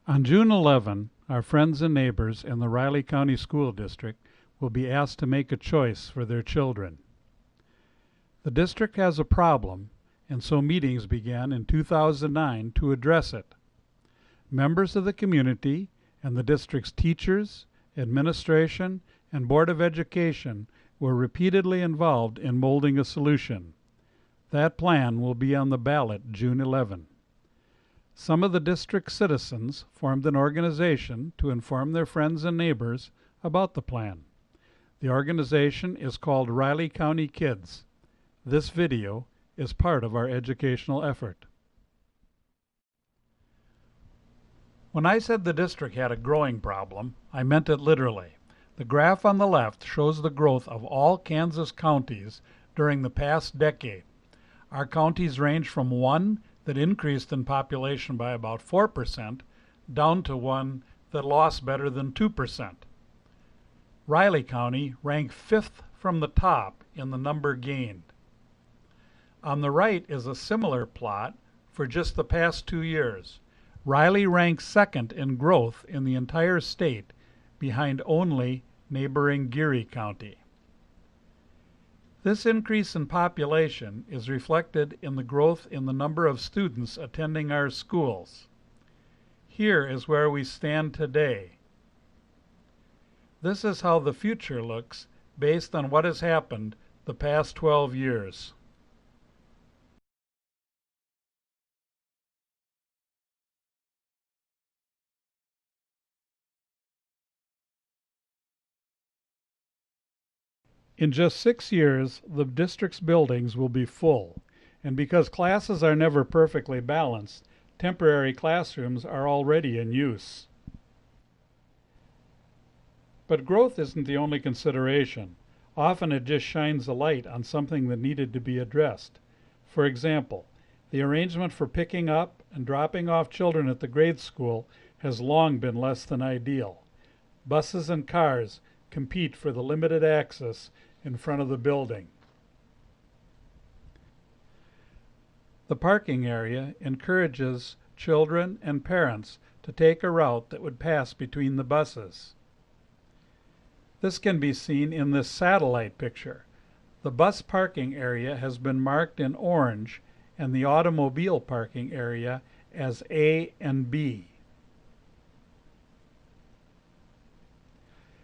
On June 11, our friends and neighbors in the Riley County School District will be asked to make a choice for their children. The district has a problem, and so meetings began in 2009 to address it. Members of the community and the district's teachers, administration, and Board of Education were repeatedly involved in molding a solution. That plan will be on the ballot June 11. Some of the district citizens formed an organization to inform their friends and neighbors about the plan. The organization is called Riley County Kids. This video is part of our educational effort. When I said the district had a growing problem, I meant it literally. The graph on the left shows the growth of all Kansas counties during the past decade. Our counties range from one that increased in population by about 4% down to one that lost better than 2%. Riley County ranked 5th from the top in the number gained. On the right is a similar plot for just the past 2 years. Riley ranks 2nd in growth in the entire state, behind only neighboring Geary County. This increase in population is reflected in the growth in the number of students attending our schools. Here is where we stand today. This is how the future looks based on what has happened the past 12 years. In just 6 years, the district's buildings will be full, and because classes are never perfectly balanced, temporary classrooms are already in use. But growth isn't the only consideration. Often it just shines a light on something that needed to be addressed. For example, the arrangement for picking up and dropping off children at the grade school has long been less than ideal. Buses and cars compete for the limited access in front of the building. The parking area encourages children and parents to take a route that would pass between the buses. This can be seen in this satellite picture. The bus parking area has been marked in orange and the automobile parking area as A and B.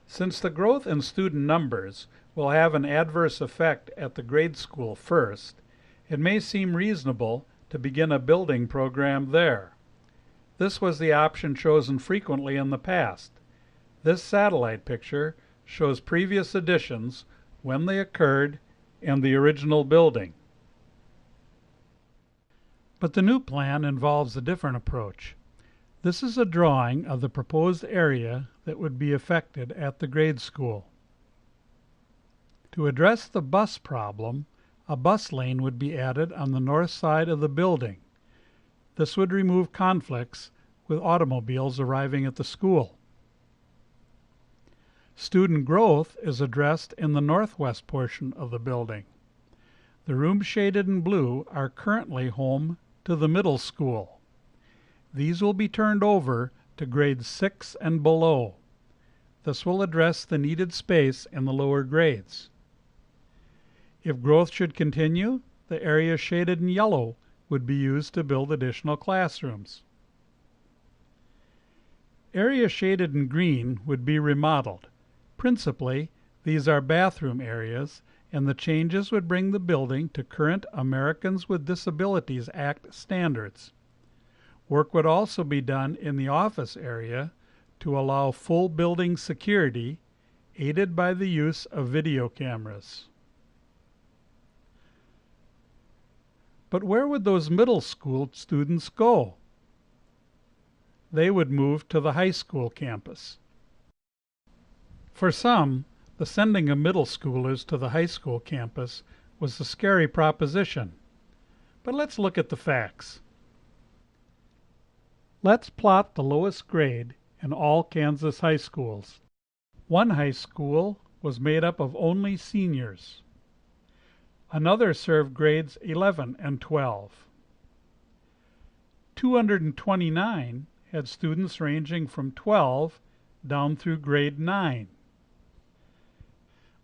Since the growth in student numbers will have an adverse effect at the grade school first, it may seem reasonable to begin a building program there. This was the option chosen frequently in the past. This satellite picture shows previous additions, when they occurred, and the original building. But the new plan involves a different approach. This is a drawing of the proposed area that would be affected at the grade school. To address the bus problem, a bus lane would be added on the north side of the building. This would remove conflicts with automobiles arriving at the school. Student growth is addressed in the northwest portion of the building. The rooms shaded in blue are currently home to the middle school. These will be turned over to grades 6 and below. This will address the needed space in the lower grades. If growth should continue, the area shaded in yellow would be used to build additional classrooms. Area shaded in green would be remodeled. Principally, these are bathroom areas, and the changes would bring the building to current Americans with Disabilities Act standards. Work would also be done in the office area to allow full building security, aided by the use of video cameras. But where would those middle school students go? They would move to the high school campus. For some, the sending of middle schoolers to the high school campus was a scary proposition. But let's look at the facts. Let's plot the lowest grade in all Kansas high schools. One high school was made up of only seniors. Another served grades 11 and 12. 229 had students ranging from 12 down through grade 9.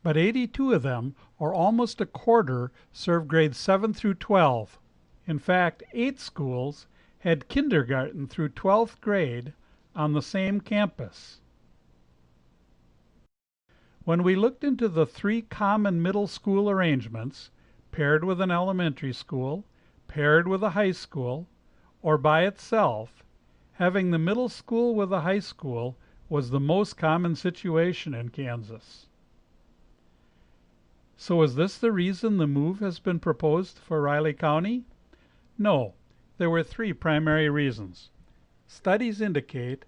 But 82 of them, or almost a quarter, served grades 7 through 12. In fact, 8 schools had kindergarten through 12th grade on the same campus. When we looked into the 3 common middle school arrangements, paired with an elementary school, paired with a high school, or by itself, having the middle school with a high school was the most common situation in Kansas. So is this the reason the move has been proposed for Riley County? No, there were 3 primary reasons. Studies indicate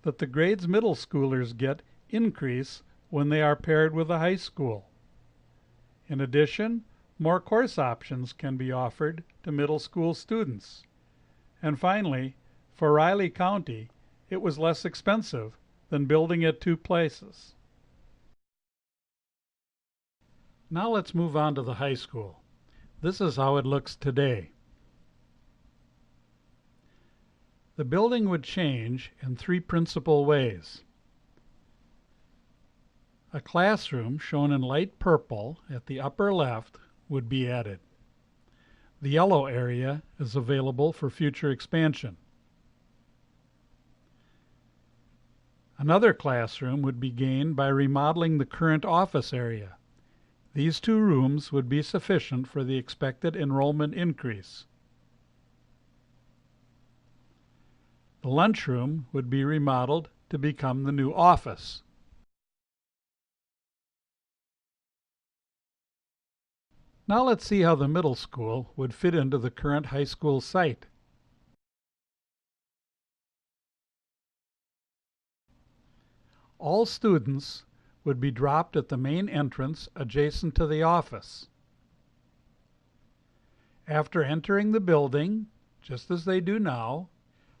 that the grades middle schoolers get increase when they are paired with a high school. In addition, more course options can be offered to middle school students. And finally, for Riley County, it was less expensive than building at 2 places. Now let's move on to the high school. This is how it looks today. The building would change in 3 principal ways. A classroom, shown in light purple at the upper left, would be added. The yellow area is available for future expansion. Another classroom would be gained by remodeling the current office area. These 2 rooms would be sufficient for the expected enrollment increase. The lunchroom would be remodeled to become the new office. Now let's see how the middle school would fit into the current high school site. All students would be dropped at the main entrance adjacent to the office. After entering the building, just as they do now,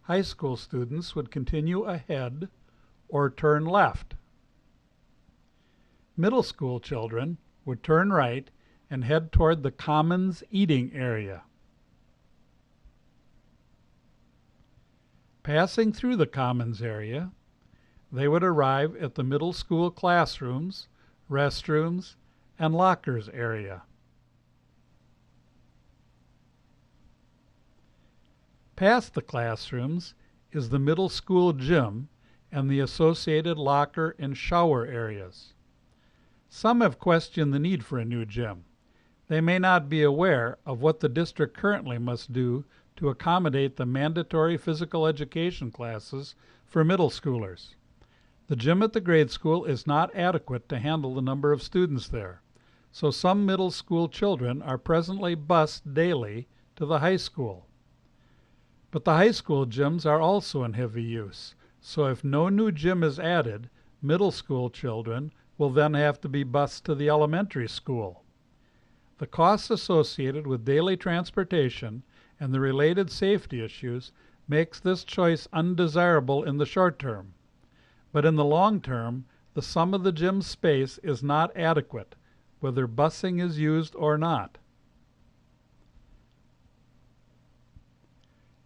high school students would continue ahead or turn left. Middle school children would turn right and head toward the Commons eating area. Passing through the Commons area, they would arrive at the middle school classrooms, restrooms, and lockers area. Past the classrooms is the middle school gym and the associated locker and shower areas. Some have questioned the need for a new gym. They may not be aware of what the district currently must do to accommodate the mandatory physical education classes for middle schoolers. The gym at the grade school is not adequate to handle the number of students there, so some middle school children are presently bused daily to the high school. But the high school gyms are also in heavy use, so if no new gym is added, middle school children will then have to be bused to the elementary school. The costs associated with daily transportation and the related safety issues makes this choice undesirable in the short term. But in the long term, the sum of the gym space is not adequate, whether busing is used or not.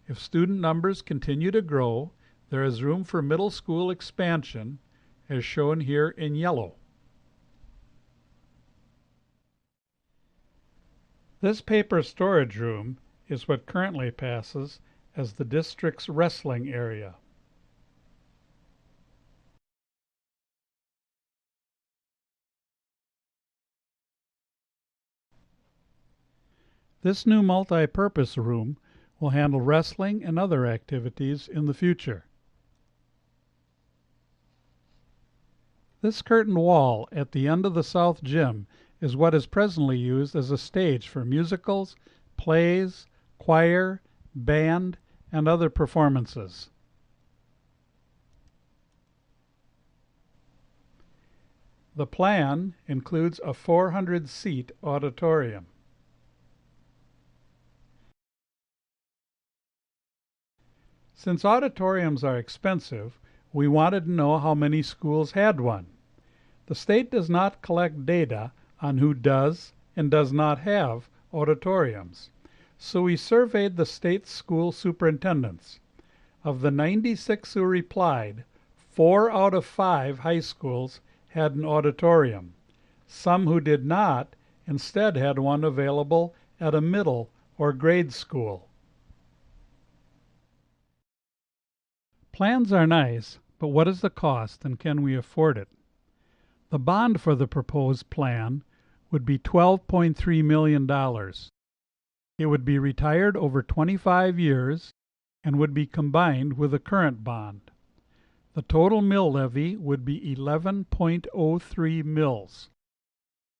If student numbers continue to grow, there is room for middle school expansion, as shown here in yellow. This paper storage room is what currently passes as the district's wrestling area. This new multi-purpose room will handle wrestling and other activities in the future. This curtain wall at the end of the south gym is what is presently used as a stage for musicals, plays, choir, band, and other performances. The plan includes a 400-seat auditorium. Since auditoriums are expensive, we wanted to know how many schools had one. The state does not collect data on who does and does not have auditoriums, so we surveyed the state school superintendents. Of the 96 who replied, 4 out of 5 high schools had an auditorium. Some who did not instead had one available at a middle or grade school. Plans are nice, but what is the cost and can we afford it? The bond for the proposed plan would be $12.3 million. It would be retired over 25 years and would be combined with the current bond. The total mill levy would be 11.03 mills.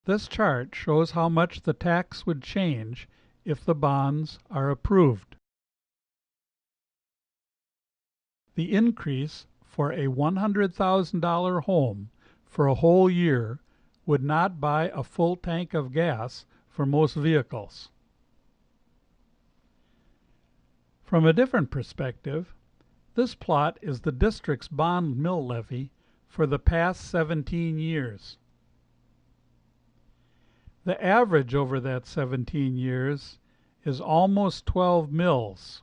This chart shows how much the tax would change if the bonds are approved. The increase for a $100,000 home for a whole year would not buy a full tank of gas for most vehicles. From a different perspective, this plot is the district's bond mill levy for the past 17 years. The average over that 17 years is almost 12 mills.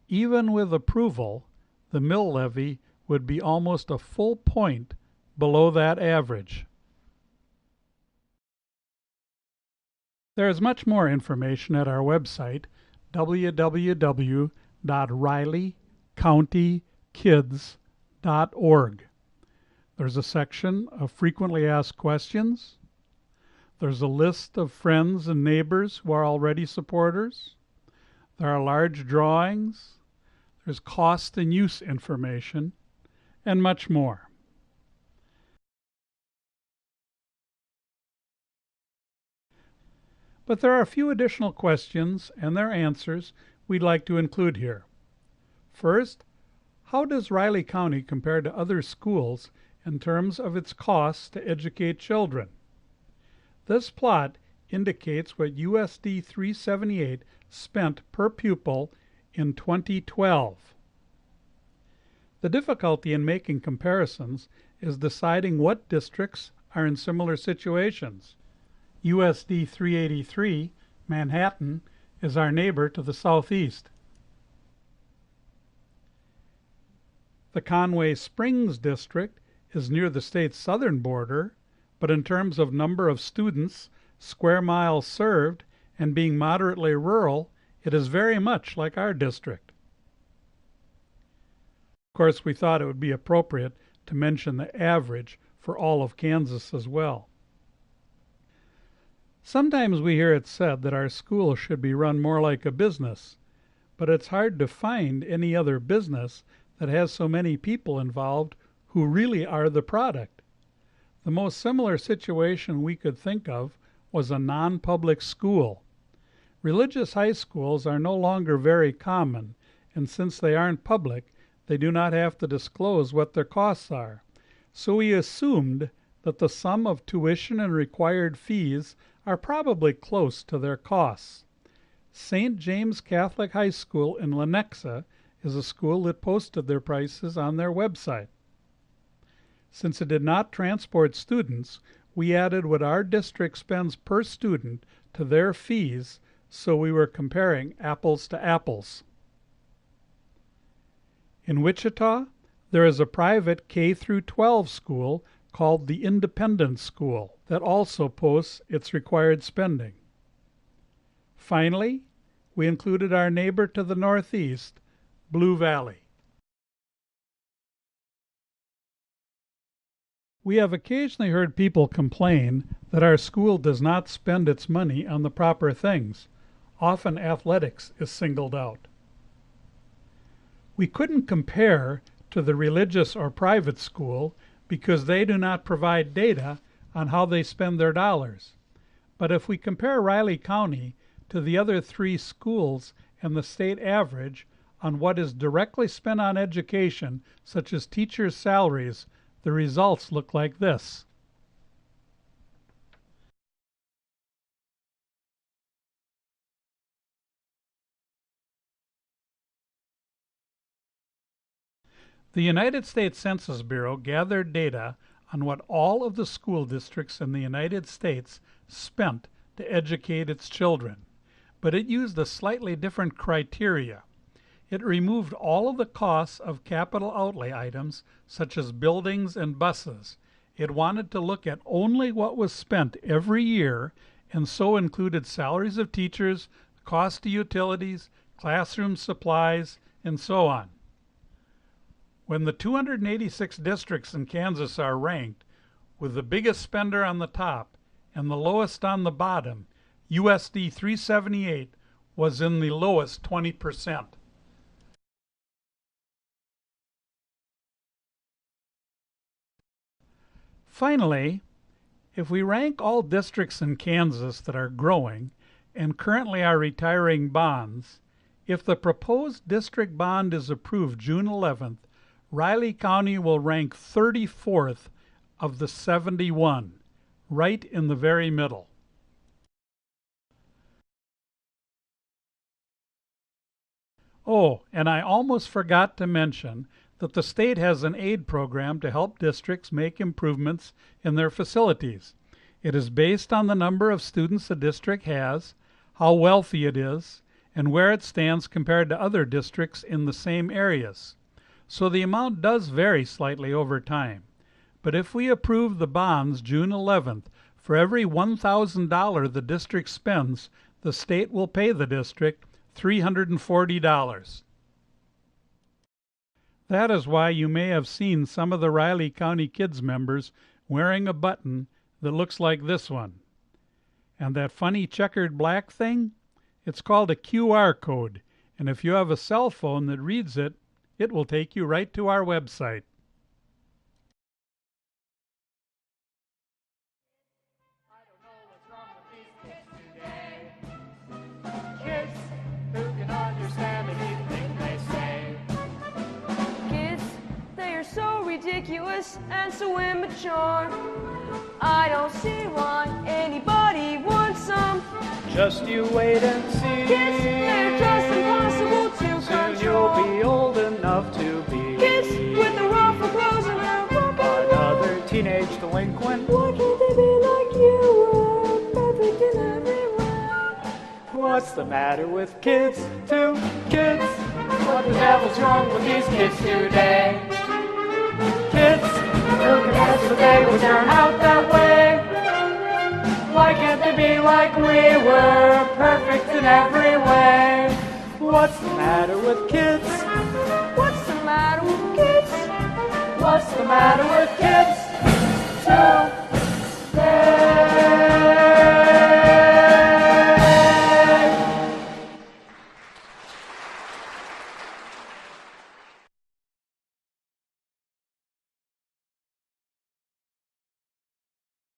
Even with approval, the mill levy would be almost a full point below that average. There is much more information at our website, www.rileycountykids.org. There's a section of frequently asked questions. There's a list of friends and neighbors who are already supporters. There are large drawings. There's cost and use information, and much more. But there are a few additional questions and their answers we'd like to include here. First, how does Riley County compare to other schools in terms of its costs to educate children? This plot indicates what USD 378 spent per pupil in 2012. The difficulty in making comparisons is deciding what districts are in similar situations. USD 383, Manhattan, is our neighbor to the southeast. The Conway Springs district is near the state's southern border, but in terms of number of students, square miles served, and being moderately rural, it is very much like our district. Of course, we thought it would be appropriate to mention the average for all of Kansas as well. Sometimes we hear it said that our school should be run more like a business, but it's hard to find any other business that has so many people involved who really are the product. The most similar situation we could think of was a non-public school. Religious high schools are no longer very common, and since they aren't public, they do not have to disclose what their costs are. So we assumed that the sum of tuition and required fees are probably close to their costs. St. James Catholic High School in Lenexa is a school that posted their prices on their website. Since it did not transport students, we added what our district spends per student to their fees, so we were comparing apples to apples. In Wichita, there is a private K-12 school called the Independent School that also posts its required spending. Finally, we included our neighbor to the northeast, Blue Valley. We have occasionally heard people complain that our school does not spend its money on the proper things. Often athletics is singled out. We couldn't compare to the religious or private school because they do not provide data on how they spend their dollars. But if we compare Riley County to the other 3 schools and the state average on what is directly spent on education, such as teachers' salaries, the results look like this. The United States Census Bureau gathered data on what all of the school districts in the United States spent to educate its children, but it used a slightly different criteria. It removed all of the costs of capital outlay items such as buildings and buses. It wanted to look at only what was spent every year and so included salaries of teachers, cost of utilities, classroom supplies, and so on. When the 286 districts in Kansas are ranked, with the biggest spender on the top and the lowest on the bottom, USD 378 was in the lowest 20%. Finally, if we rank all districts in Kansas that are growing and currently are retiring bonds, if the proposed district bond is approved June 11th, Riley County will rank 34th of the 71, right in the very middle. Oh, and I almost forgot to mention that the state has an aid program to help districts make improvements in their facilities. It is based on the number of students the district has, how wealthy it is, and where it stands compared to other districts in the same areas. So the amount does vary slightly over time. But if we approve the bonds June 11th, for every $1,000 the district spends, the state will pay the district $340. That is why you may have seen some of the Riley County Kids members wearing a button that looks like this one. And that funny checkered black thing? It's called a QR code, and if you have a cell phone that reads it, it will take you right to our website. I don't know what's wrong with these kids today. Kids who can understand anything they say. Kids, they are so ridiculous and so immature. I don't see why anybody wants them. Just you wait and see. Kids, they're just impossible to Soon control. you'll be old enough to be Kids with the ruffled clothes and their another teenage delinquent. Why can't they be like you? Perfect in every way. What's the matter with kids? Two kids. What the devil's wrong with these kids today? Kids who can guess what they would turn out that way. Why can't they be like we were, perfect in every way? What's the matter with kids? What's the matter with kids? What's the matter with kids? Two